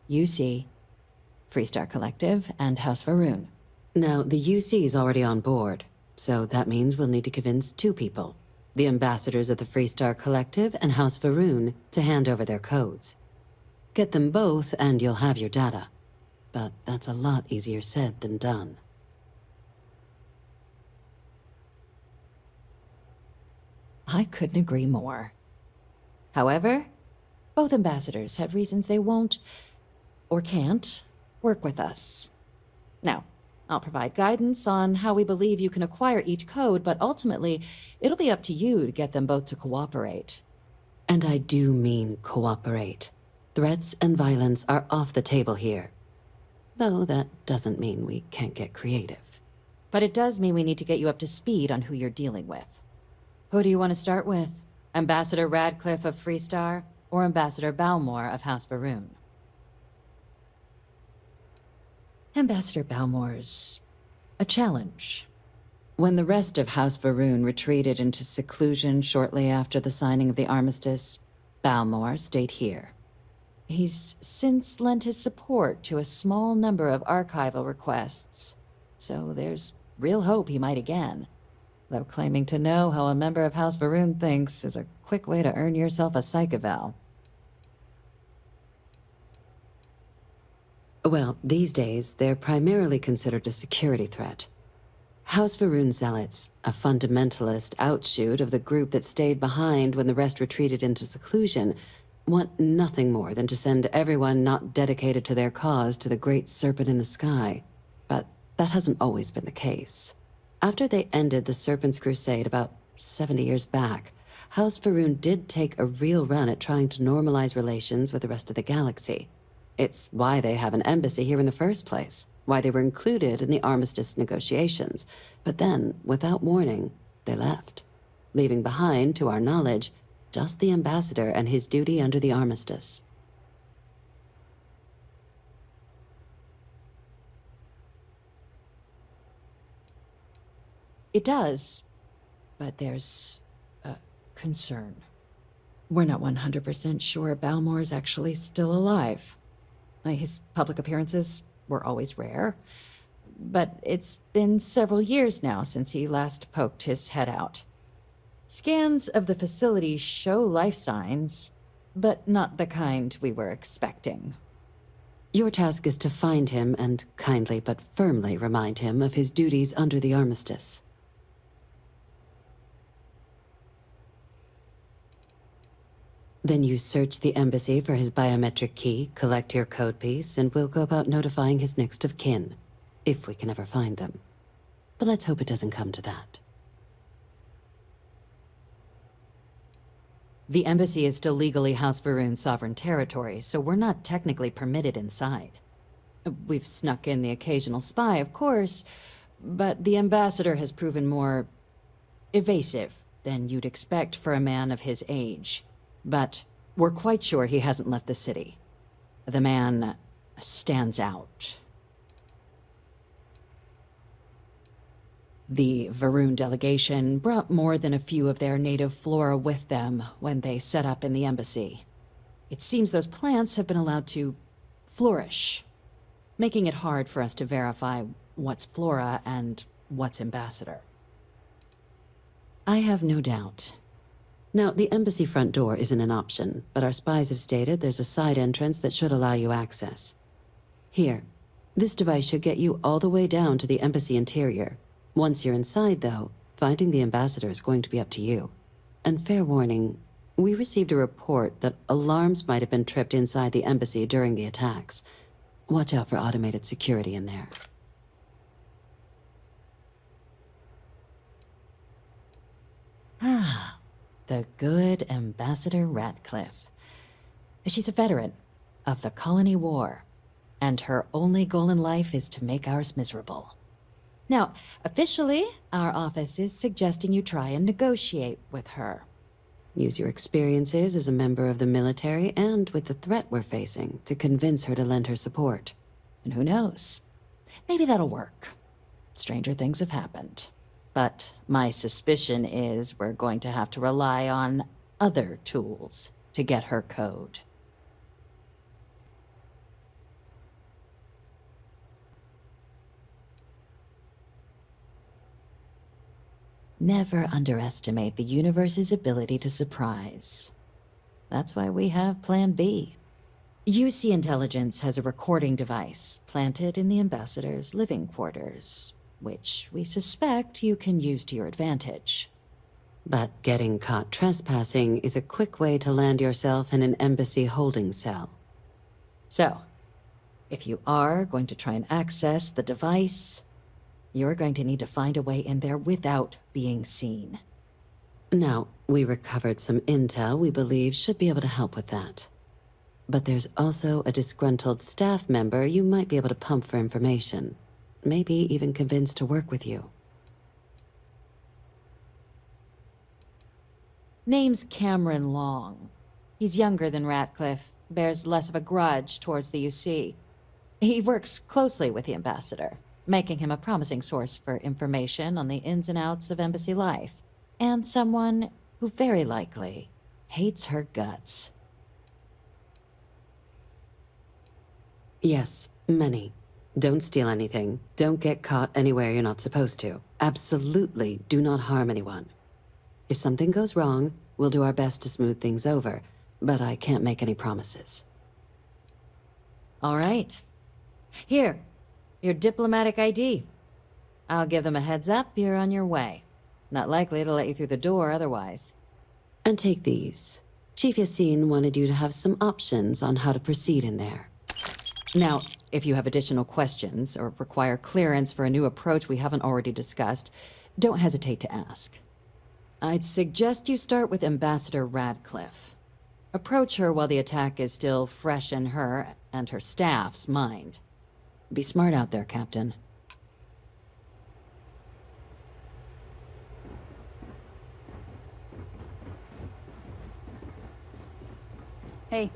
UC, Freestar Collective, and House Va'ruun. Now, the UC's already on board, so that means we'll need to convince 2 people. The ambassadors of the Freestar Collective and House Va'ruun to hand over their codes. Get them both and you'll have your data. But that's a lot easier said than done. I couldn't agree more. However, both ambassadors have reasons they won't, or can't, work with us. Now, I'll provide guidance on how we believe you can acquire each code, but ultimately, it'll be up to you to get them both to cooperate. And I do mean cooperate. Threats and violence are off the table here. Though that doesn't mean we can't get creative. But it does mean we need to get you up to speed on who you're dealing with. Who do you want to start with? Ambassador Radcliffe of Freestar, or Ambassador Balmore of House Va'ruun? Ambassador Balmore's a challenge. When the rest of House Va'ruun retreated into seclusion shortly after the signing of the armistice, Balmore stayed here. He's since lent his support to a small number of archival requests, so there's real hope he might again. Though claiming to know how a member of House Va'ruun thinks is a quick way to earn yourself a psych eval. Well, these days, they're primarily considered a security threat. House Va'ruun zealots, a fundamentalist outshoot of the group that stayed behind when the rest retreated into seclusion, want nothing more than to send everyone not dedicated to their cause to the great serpent in the sky. But that hasn't always been the case. After they ended the Serpent's Crusade about 70 years back, House Va'ruun did take a real run at trying to normalize relations with the rest of the galaxy. It's why they have an embassy here in the first place, why they were included in the armistice negotiations. But then, without warning, they left, leaving behind, to our knowledge, just the ambassador and his duty under the armistice. It does, but there's a concern. We're not 100% sure Balmore's actually still alive. His public appearances were always rare, but it's been several years now since he last poked his head out. Scans of the facility show life signs, but not the kind we were expecting. Your task is to find him and kindly but firmly remind him of his duties under the armistice. Then you search the embassy for his biometric key, collect your code piece, and we'll go about notifying his next of kin, if we can ever find them. But let's hope it doesn't come to that. The embassy is still legally House Va'ruun's sovereign territory, so we're not technically permitted inside. We've snuck in the occasional spy, of course, but the ambassador has proven more evasive than you'd expect for a man of his age. But we're quite sure he hasn't left the city. The man stands out. The Va'ruun delegation brought more than a few of their native flora with them when they set up in the embassy. It seems those plants have been allowed to flourish, making it hard for us to verify what's flora and what's ambassador. I have no doubt. Now, the embassy front door isn't an option, but our spies have stated there's a side entrance that should allow you access. Here, This device should get you all the way down to the embassy interior. Once you're inside, though, finding the ambassador is going to be up to you. And fair warning, we received a report that alarms might have been tripped inside the embassy during the attacks. Watch out for automated security in there. Ah, the good Ambassador Ratcliffe. She's a veteran of the Colony War, and her only goal in life is to make ours miserable. Now, officially, our office is suggesting you try and negotiate with her. Use your experiences as a member of the military and with the threat we're facing to convince her to lend her support. And who knows? Maybe that'll work. Stranger things have happened. But my suspicion is we're going to have to rely on other tools to get her code. Never underestimate the universe's ability to surprise. That's why we have Plan B. UC Intelligence has a recording device planted in the ambassador's living quarters, which we suspect you can use to your advantage. But getting caught trespassing is a quick way to land yourself in an embassy holding cell. So, if you are going to try and access the device, you're going to need to find a way in there without being seen. Now, we recovered some intel we believe should be able to help with that. But there's also a disgruntled staff member you might be able to pump for information. Maybe even convince to work with you. Name's Cameron Long. He's younger than Ratcliffe, bears less of a grudge towards the UC. He works closely with the ambassador, making him a promising source for information on the ins and outs of embassy life, and someone who very likely hates her guts. Yes, many. Don't steal anything. Don't get caught anywhere you're not supposed to. Absolutely do not harm anyone. If something goes wrong, we'll do our best to smooth things over, but I can't make any promises. All right. Here, your diplomatic ID. I'll give them a heads up you're on your way. Not likely to let you through the door otherwise. And take these. Chief Yassine wanted you to have some options on how to proceed in there. Now, if you have additional questions or require clearance for a new approach we haven't already discussed, don't hesitate to ask. I'd suggest you start with Ambassador Ratcliffe. Approach her while the attack is still fresh in her and her staff's mind. Be smart out there, Captain. Hey.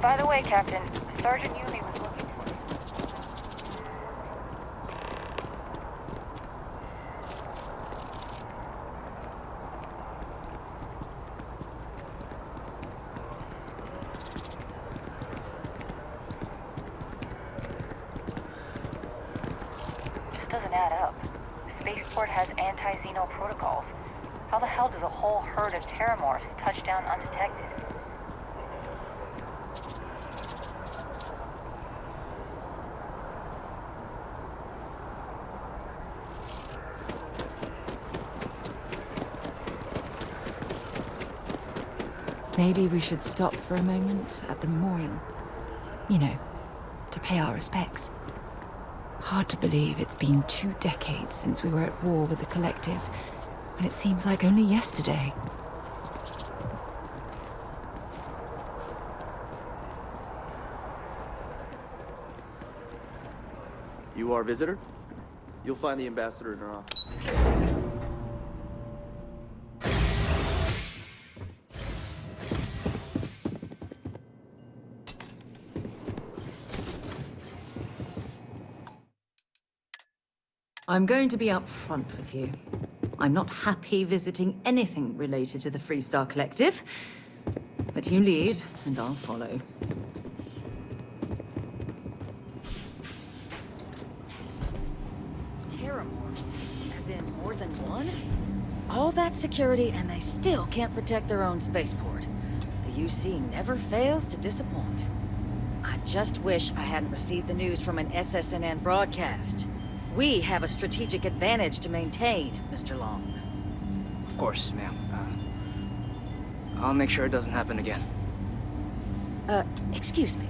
By the way, Captain, Sergeant Yumi was looking for you. Just doesn't add up. The spaceport has anti-Xeno protocols. How the hell does a whole herd of terramorphs touch down undetected? Maybe we should stop for a moment at the memorial. You know, to pay our respects. Hard to believe it's been 2 decades since we were at war with the Collective. but it seems like only yesterday. You are a visitor? You'll find the ambassador in her office. I'm going to be upfront with you. I'm not happy visiting anything related to the Freestar Collective, but you lead, and I'll follow. Terramorphs? As in more than one? All that security and they still can't protect their own spaceport. The UC never fails to disappoint. I just wish I hadn't received the news from an SSNN broadcast. We have a strategic advantage to maintain, Mr. Long. Of course, ma'am. I'll make sure it doesn't happen again. Excuse me.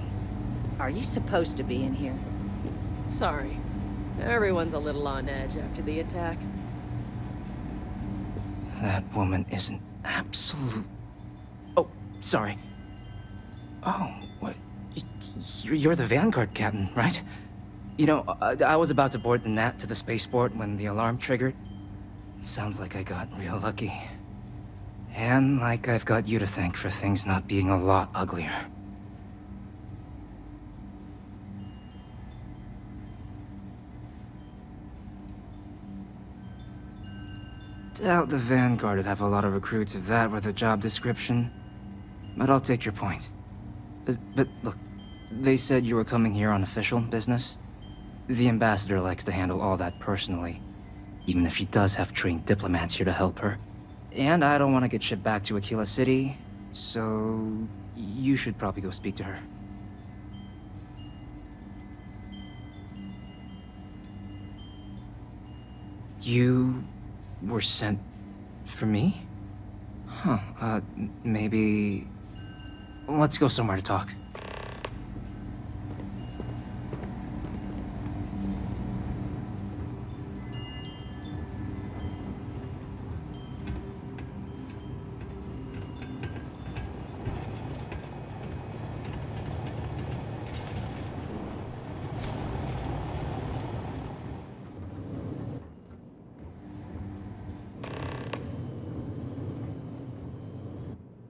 Are you supposed to be in here? Sorry. Everyone's a little on edge after the attack. That woman is an absolute... Oh, sorry. Oh, what? You're the Vanguard captain, right? You know, I was about to board the Nat to the spaceport when the alarm triggered. Sounds like I got real lucky. And like I've got you to thank for things not being a lot uglier. Doubt the Vanguard would have a lot of recruits if that were the job description. But I'll take your point. But look, they said you were coming here on official business. The ambassador likes to handle all that personally, even if she does have trained diplomats here to help her. And I don't want to get shipped back to Aquila City, so you should probably go speak to her. You were sent for me? Huh, maybe... Let's go somewhere to talk.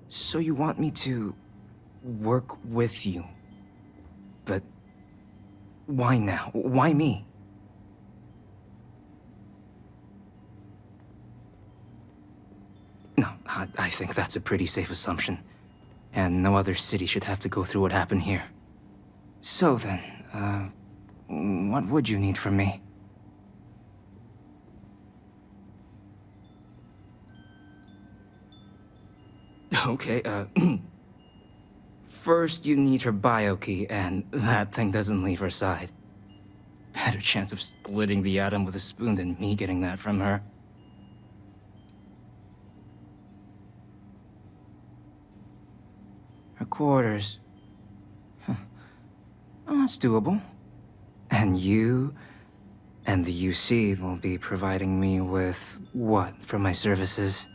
So you want me to work with you? But why now? Why me? No, I think that's a pretty safe assumption. And no other city should have to go through what happened here. So then, what would you need from me? Okay, first you need her bio key, and that thing doesn't leave her side. Better chance of splitting the atom with a spoon than me getting that from her. Her quarters. Huh. Oh, that's doable. And you and the UC will be providing me with what for my services?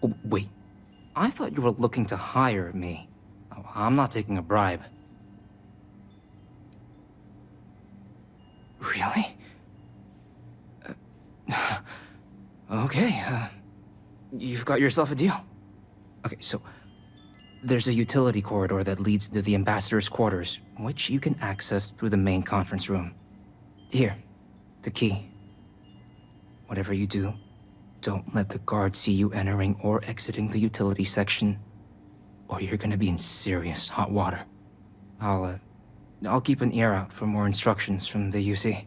Oh, wait, I thought you were looking to hire me. Oh, I'm not taking a bribe. Really? Okay, you've got yourself a deal. Okay, so there's a utility corridor that leads to the ambassador's quarters, which you can access through the main conference room. Here, the key. Whatever you do, don't let the guards see you entering or exiting the utility section, or you're gonna be in serious hot water. I'll keep an ear out for more instructions from the UC.